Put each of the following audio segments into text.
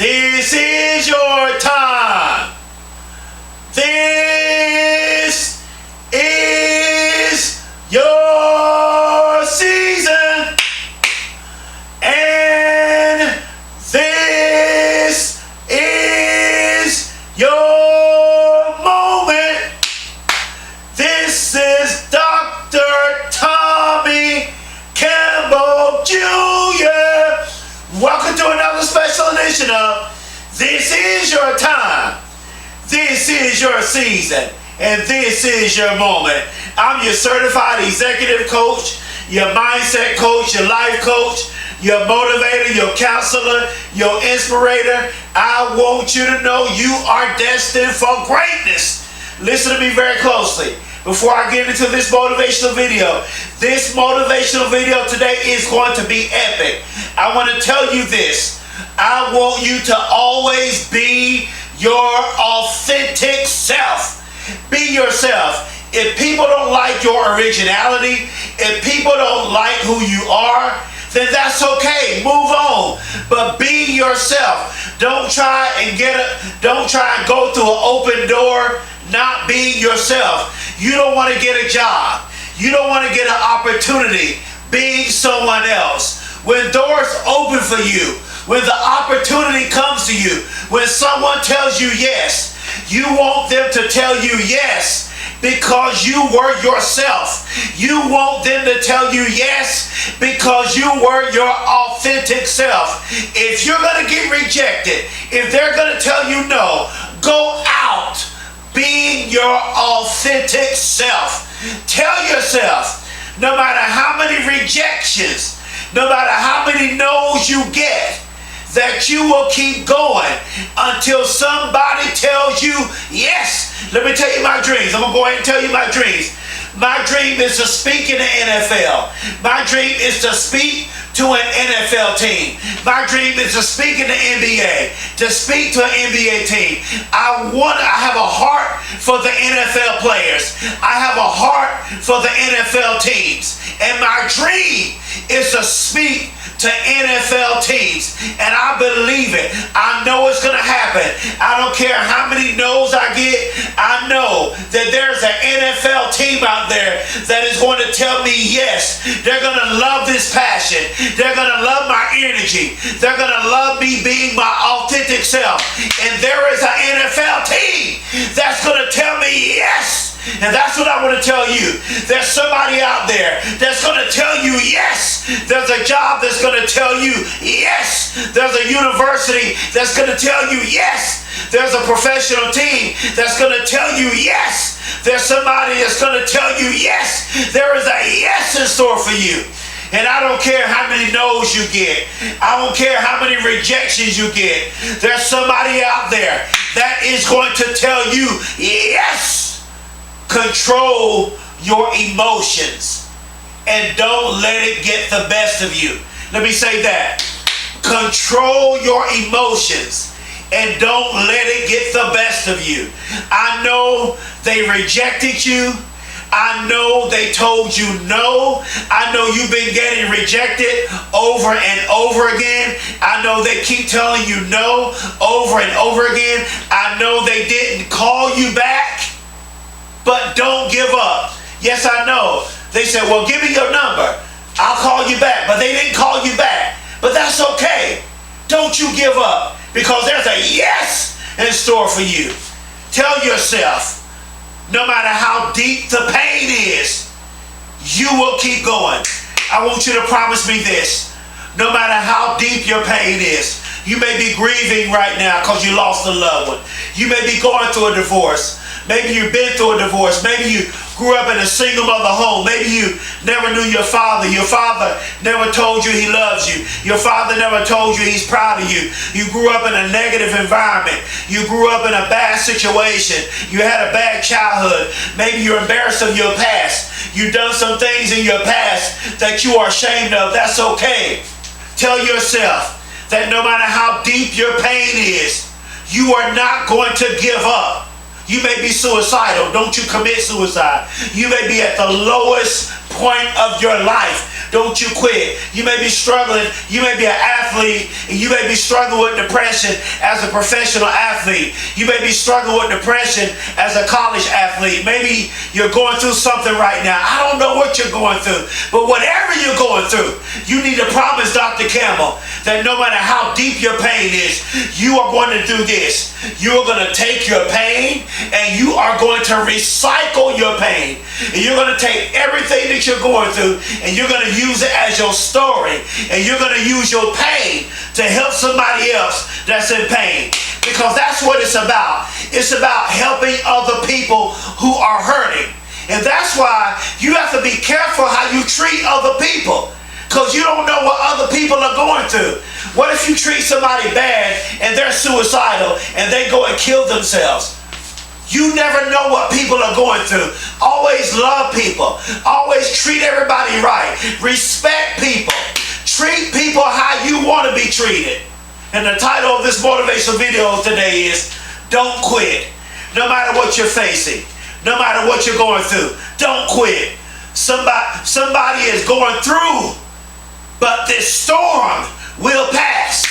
This is your time. This is your season. And this is your moment. This is Dr. Tommy Campbell Jr. Welcome to another special edition of This Is Your Time. This is your season. And this is your moment. I'm your certified executive coach, your mindset coach, your life coach, your motivator, your counselor, your inspirator. I want you to know you are destined for greatness. Listen to me very closely. Before I get into this motivational video today is going to be epic. I want to tell you this. I want you to always be your authentic self. Be yourself. If people don't like your originality, if people don't like who you are, then that's okay. Move on. But be yourself. Don't try and go through an open door not being yourself. You don't want to get a job. You don't want to get an opportunity being someone else. When doors open for you, when the opportunity comes to you, when someone tells you yes, you want them to tell you yes because you were yourself. You want them to tell you yes because you were your authentic self. If you're going to get rejected, if they're going to tell you no, go out being your authentic self. Tell yourself, no matter how many rejections, no matter how many no's you get, that you will keep going until somebody tells you yes. Let me tell you my dreams. I'm going to go ahead and tell you my dreams. My dream is to speak in the NFL. My dream is to speak to an NFL team. My dream is to speak in the NBA, to speak to an NBA team. I have a heart for the NFL players. I have a heart for the NFL teams. And my dream is to speak to NFL teams. And I believe it. I know it's going to happen. I don't care how many no's I get. I know that there's an NFL team out there that is going to tell me yes. They're going to love this passion. They're going to love my energy. They're going to love me being my authentic self. And there is an NFL team that's going to tell me yes. And that's what I want to tell you. There's somebody out there that's going to tell you yes. There's a job that's going to tell you yes. There's a university that's going to tell you yes. There's a professional team that's going to tell you yes. There's somebody that's going to tell you yes. There is a yes in store for you. And I don't care how many no's you get. I don't care how many rejections you get. There's somebody out there that is going to tell you yes. Control your emotions and don't let it get the best of you. Let me say that. Control your emotions and don't let it get the best of you. I know they rejected you. I know they told you no. I know you've been getting rejected over and over again. I know they keep telling you no over and over again. I know they didn't call you back. But don't give up. Yes, I know. They said, well, give me your number. I'll call you back. But they didn't call you back. But that's okay. Don't you give up. Because there's a yes in store for you. Tell yourself, no matter how deep the pain is, you will keep going. I want you to promise me this. No matter how deep your pain is, you may be grieving right now because you lost a loved one. You may be going through a divorce. Maybe you've been through a divorce. Maybe you grew up in a single mother home. Maybe you never knew your father. Your father never told you he loves you. Your father never told you he's proud of you. You grew up in a negative environment. You grew up in a bad situation. You had a bad childhood. Maybe you're embarrassed of your past. You've done some things in your past that you are ashamed of. That's okay. Tell yourself that no matter how deep your pain is, you are not going to give up. You may be suicidal. Don't you commit suicide. You may be at the lowest point of your life. Don't you quit. You may be struggling. You may be an athlete, and you may be struggling with depression as a professional athlete. You may be struggling with depression as a college athlete. Maybe you're going through something right now. I don't know what you're going through, but whatever you're going through, you need to promise Dr. Campbell that no matter how deep your pain is, you are going to do this. You are going to take your pain and you are going to recycle your pain. And you're going to take everything that you're going through and you're going to use it as your story. And you're going to use your pain to help somebody else that's in pain. Because that's what it's about. It's about helping other people who are hurting. And that's why you have to be careful how you treat other people. Because you don't know what other people are going through. What if you treat somebody bad and they're suicidal and they go and kill themselves? You never know what people are going through. Always love people. Always treat everybody right. Respect people. Treat people how you want to be treated. And the title of this motivational video today is Don't Quit. No matter what you're facing, no matter what you're going through, don't quit. Somebody is going through, but this storm will pass.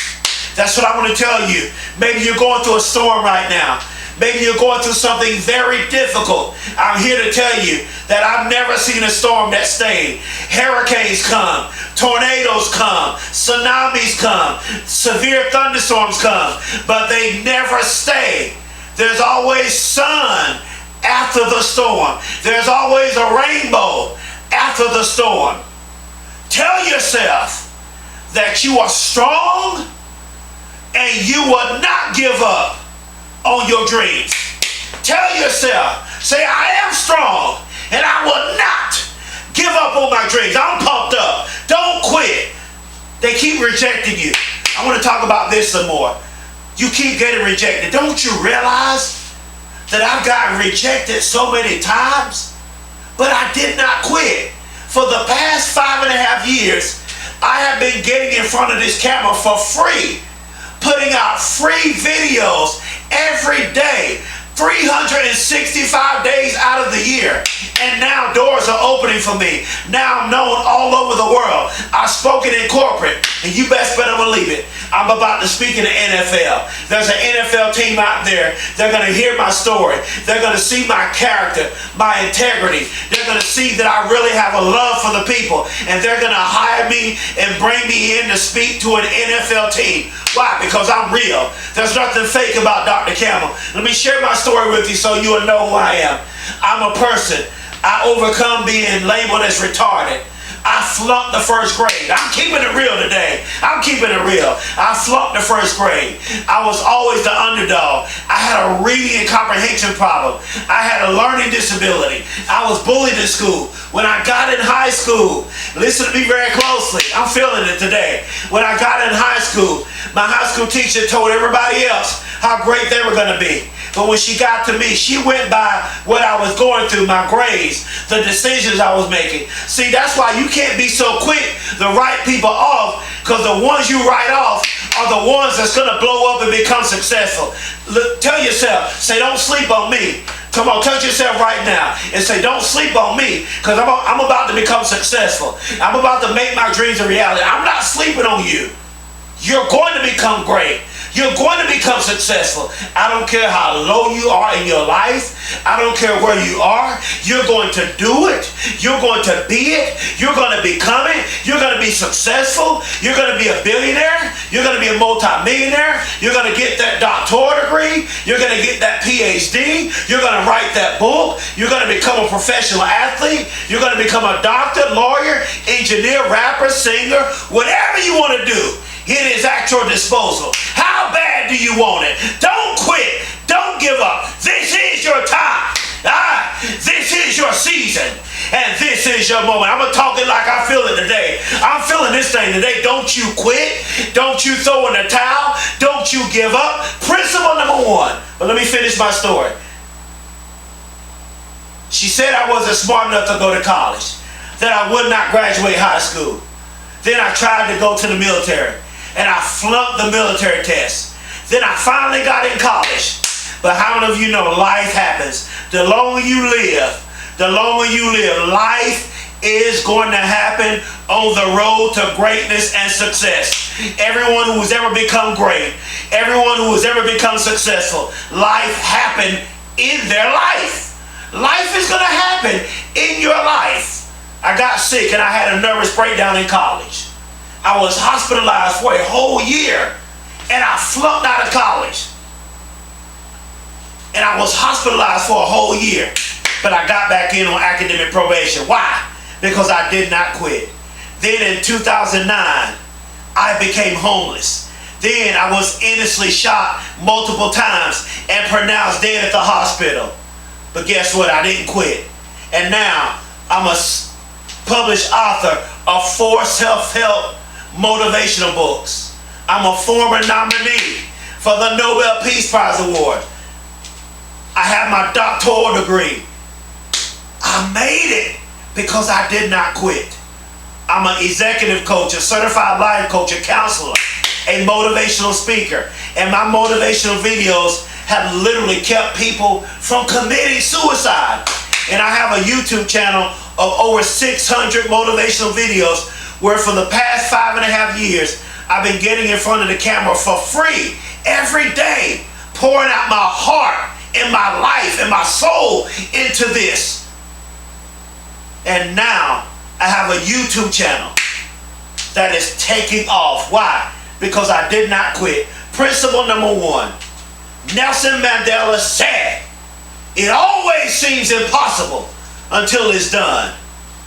That's what I want to tell you. Maybe you're going through a storm right now. Maybe you're going through something very difficult. I'm here to tell you that I've never seen a storm that stayed. Hurricanes come, tornadoes come, tsunamis come, severe thunderstorms come, but they never stay. There's always sun after the storm. There's always a rainbow after the storm. Tell yourself that you are strong and you will not give up on your dreams. Tell yourself, say, I am strong and I will not give up on my dreams. I'm pumped up. Don't quit. They keep rejecting you. I want to talk about this some more. You keep getting rejected. Don't you realize that I've gotten rejected so many times? But I did not quit. For the past 5.5 years, I have been getting in front of this camera for free, putting out free videos every day, 365 days out of the year. And now doors are opening for me. Now I'm known all over the world. I've spoken in corporate, and you best better believe it, I'm about to speak in the NFL. There's an NFL team out there. They're going to hear my story. They're going to see my character, my integrity. They're going to see that I really have a love for the people. And they're going to hire me and bring me in to speak to an NFL team. Why? Because I'm real. There's nothing fake about Dr. Campbell. Let me share my story with you so you will know who I am. I'm a person. I overcome being labeled as retarded. I flunked the first grade. I'm keeping it real today. I'm keeping it real. I flunked the first grade. I was always the underdog. I had a reading and comprehension problem. I had a learning disability. I was bullied in school. When I got in high school, listen to me very closely. I'm feeling it today. When I got in high school, my high school teacher told everybody else how great they were going to be. But when she got to me, she went by what I was going through, my grades, the decisions I was making. See, that's why you can't be so quick to write people off, because the ones you write off are the ones that's going to blow up and become successful. Look, tell yourself, say, don't sleep on me. Come on, touch yourself right now and say, don't sleep on me, because I'm about to become successful. I'm about to make my dreams a reality. I'm not sleeping on you. You're going to become great. You're going to become successful. I don't care how low you are in your life. I don't care where you are. You're going to do it. You're going to be it. You're going to become it. You're going to be successful. You're going to be a billionaire. You're going to be a multi-millionaire. You're going to get that doctoral degree. You're going to get that PhD. You're going to write that book. You're going to become a professional athlete. You're going to become a doctor, lawyer, engineer, rapper, singer, whatever you want to do. It is at your disposal. How bad do you want it? Don't quit. Don't give up. This is your time. This is your season. And this is your moment. I'm talking like I feel it today. I'm feeling this thing today. Don't you quit. Don't you throw in the towel. Don't you give up. Principle number 1. But let me finish my story. She said I wasn't smart enough to go to college, that I would not graduate high school. Then I tried to go to the military, and I flunked the military test. Then I finally got in college. But how many of you know life happens? The longer you live, life is going to happen on the road to greatness and success. Everyone who has ever become great, everyone who has ever become successful, life happened in their life. Life is going to happen in your life. I got sick and I had a nervous breakdown in college. I was hospitalized for a whole year and I flunked out of college. And I was hospitalized for a whole year, but I got back in on academic probation. Why? Because I did not quit. Then in 2009, I became homeless. Then I was innocently shot multiple times and pronounced dead at the hospital. But guess what? I didn't quit. And now I'm a published author of 4 self-help motivational books. I'm a former nominee for the Nobel Peace Prize Award. I have my doctoral degree. I made it because I did not quit. I'm an executive coach, a certified life coach, a counselor, a motivational speaker. And my motivational videos have literally kept people from committing suicide. And I have a YouTube channel of over 600 motivational videos where for the past 5.5 years, I've been getting in front of the camera for free every day, pouring out my heart and my life and my soul into this. And now I have a YouTube channel that is taking off. Why? Because I did not quit. Principle number 1. Nelson Mandela said, it always seems impossible until it's done.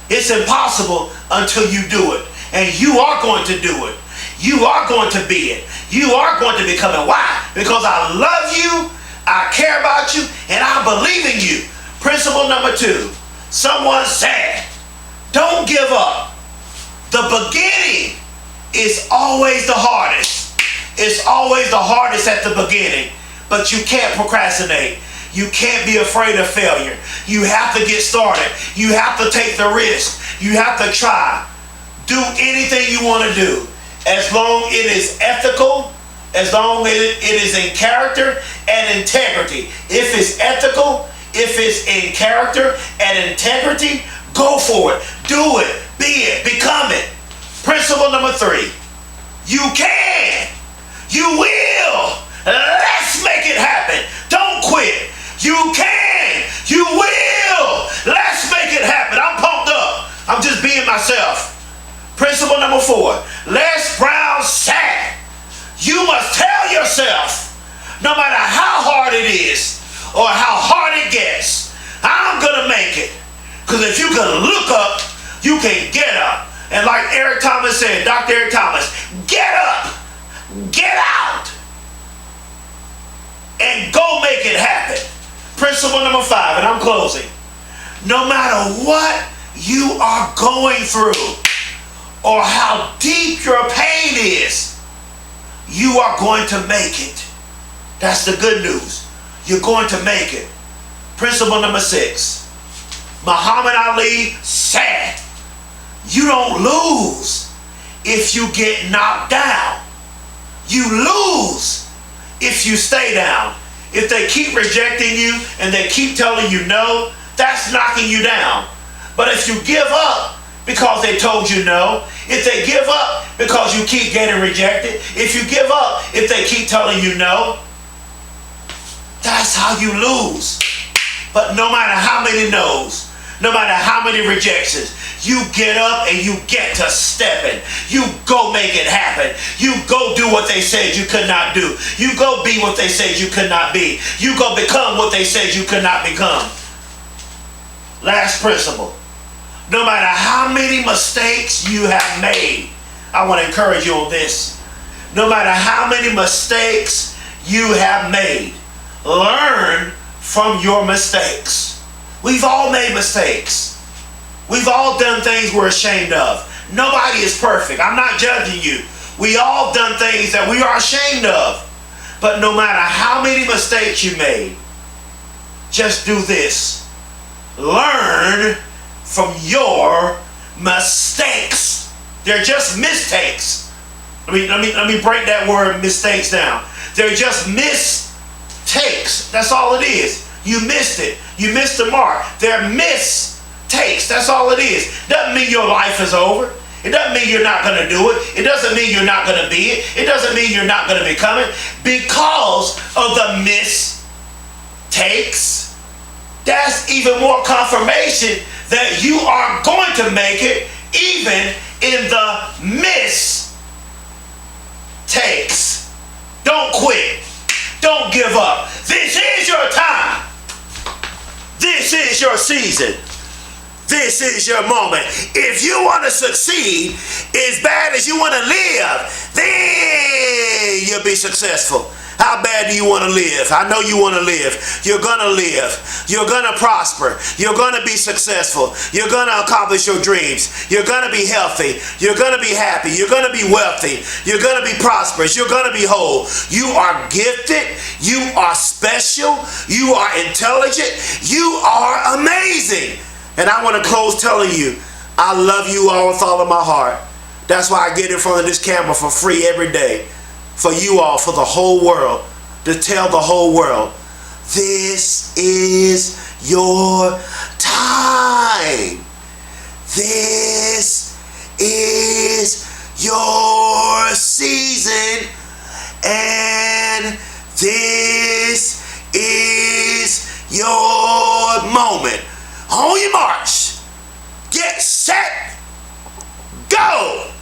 It's impossible until you do it. And you are going to do it. You are going to be it. You are going to become it. Why? Because I love you, I care about you, and I believe in you. Principle number 2. Someone said, don't give up. The beginning is always the hardest. It's always the hardest at the beginning. But you can't procrastinate. You can't be afraid of failure. You have to get started. You have to take the risk. You have to try. Do anything you want to do. As long as it is ethical, as long as it is in character and integrity. If it's ethical, if it's in character and integrity, go for it. Do it. Be it. Become it. Principle number 3. You can. You will. Let's make it happen. Don't quit. You can. You will. Let's make it happen. I'm pumped up. I'm just being myself. Principle number 4. Les Brown said, you must tell yourself, no matter how hard it is or how hard it gets, I'm going to make it. Because if you can look up, you can get up. And like Eric Thomas said, Dr. Eric Thomas, get up, get out, and go make it happen. Principle number 5, and I'm closing. No matter what you are going through or how deep your pain is, you are going to make it. That's the good news. You're going to make it. Principle number 6. Muhammad Ali said, you don't lose if you get knocked down. You lose if you stay down. If they keep rejecting you and they keep telling you no, that's knocking you down. But if you give up because they told you no, if they give up because you keep getting rejected, if you give up if they keep telling you no, that's how you lose. But no matter how many no's, no matter how many rejections, you get up and you get to stepping. You go make it happen. You go do what they said you could not do. You go be what they said you could not be. You go become what they said you could not become. Last principle. No matter how many mistakes you have made, I want to encourage you on this. No matter how many mistakes you have made, learn from your mistakes. We've all made mistakes. We've all done things we're ashamed of. Nobody is perfect. I'm not judging you. We all done things that we are ashamed of. But no matter how many mistakes you made, just do this. Learn from your mistakes. They're just mistakes. Let me break that word mistakes down. They're just mistakes. That's all it is. You missed it. You missed the mark. They're mistakes. takes. That's all it is. Doesn't mean your life is over. It doesn't mean you're not going to do it. It doesn't mean you're not going to be it. It doesn't mean you're not going to become it. Because of the mistakes, that's even more confirmation that you are going to make it even in the mistakes. Don't quit. Don't give up. This is your time. This is your season. This is your moment. If you want to succeed as bad as you want to live, then you'll be successful. How bad do you want to live? I know you want to live. You're going to live. You're going to prosper. You're going to be successful. You're going to accomplish your dreams. You're going to be healthy. You're going to be happy. You're going to be wealthy. You're going to be prosperous. You're going to be whole. You are gifted. You are special. You are intelligent. You are amazing. And I want to close telling you, I love you all with all of my heart. That's why I get in front of this camera for free every day. For you all, for the whole world, to tell the whole world, this is your time. This is your season. And this is your moment. On your march. Get set. Go.